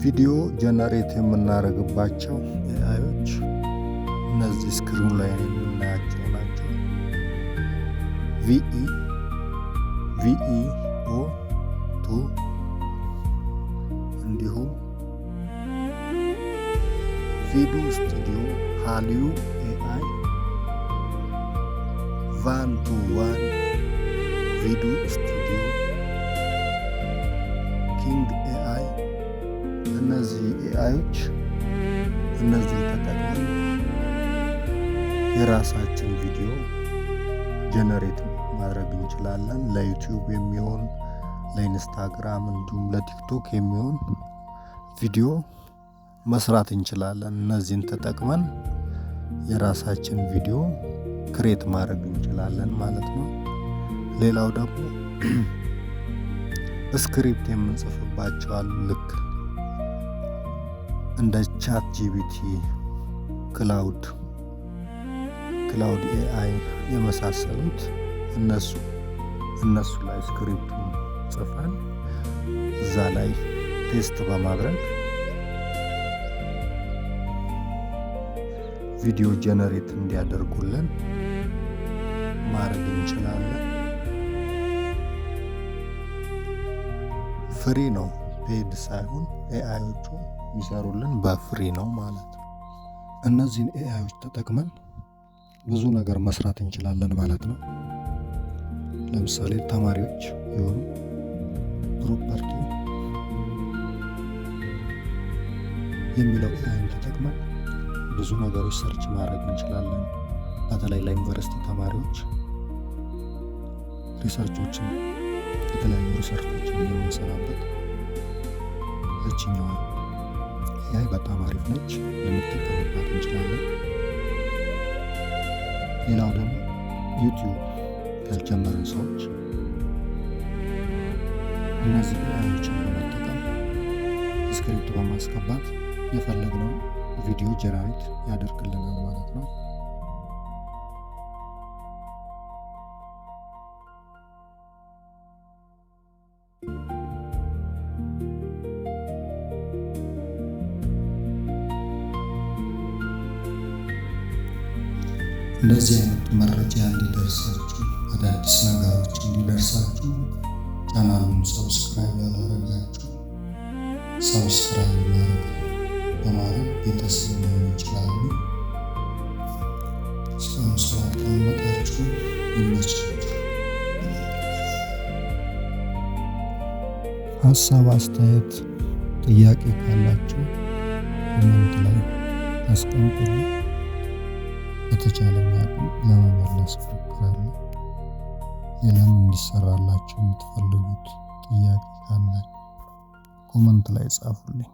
ቪዲዮ ጀነሬት የምናደርግባቸው ኤአይዎች እነዚህ ስክሪኑ ላይ የምናያቸው ናቸው። VEO2 እንዲሁም ቪዲዮ ስቱዲዮ ሃሊዩ ኤአይ ቫን21 ቪዲዮ ስቱዲዮ ኪንግ ኤአይ እነዚህ ኤአይዎች እነዚህ ተጠቅመን የራሳችን ቪዲዮ ጀነሬት ማድረግ እንችላለን። ለዩቲዩብ የሚሆን ለኢንስታግራም እንዲሁም ለቲክቶክ የሚሆን ቪዲዮ መስራት እንችላለን። እነዚህን ተጠቅመን የራሳችን ቪዲዮ ክሬት ማድረግ እንችላለን ማለት ነው። ሌላው ደግሞ ስክሪፕት የምንጽፍባቸው አሉ። ልክ እንደ ቻት ጂፒቲ፣ ክላውድ ኤአይ የመሳሰሉት እነሱ ላይ ስክሪፕቱን ጽፈን እዛ ላይ ቴስት በማድረግ ቪዲዮ ጀነሬት እንዲያደርጉልን ማድረግ እንችላለን። ፍሪ ነው፣ ፔድ ሳይሆን ኤአይዎቹ የሚሰሩልን በፍሪ ነው ማለት ነው። እነዚህን ኤአይዎች ተጠቅመን ብዙ ነገር መስራት እንችላለን ማለት ነው። ለምሳሌ ተማሪዎች የሆኑ ፕሮፐርቲ የሚለው ኤአይን ተጠቅመን ብዙ ነገሮች ሰርች ማድረግ እንችላለን። በተለይ ለዩኒቨርሲቲ ተማሪዎች የተለያዩ ሪሰርቾችን የምንሰራበት እችኛዋ ኤአይ በጣም አሪፍ ነች፣ ልንጠቀምባት እንችላለን። ሌላው ደግሞ ዩቲዩብ ያልጀመርን ሰዎች እነዚህ ኤአይዎችን በመጠቀም ስክሪፕት በማስገባት የፈለግነው ቪዲዮ ጀነሬት ያደርግልናል ማለት ነው። እንደዚህ አይነት መረጃ እንዲደርሳችሁ፣ አዳዲስ ነገሮች እንዲደርሳችሁ ቻናሉን ሰብስክራይብ ያላደረጋችሁ ሰብስክራይብ በማድረግ ቤተሰብ ሊሆኑ ይችላሉ። እስካሁን ስላዳመጣችሁ ይመቻችሁ። ሀሳብ፣ አስተያየት፣ ጥያቄ ካላችሁ ኮሜንት ላይ አስቀምጡልኝ። በተቻለኝ አቅም ለመመለስ እሞክራለሁ። ሌላም እንዲሰራላችሁ የምትፈልጉት ጥያቄ ካላችሁ ኮሜንት ላይ ጻፉልኝ።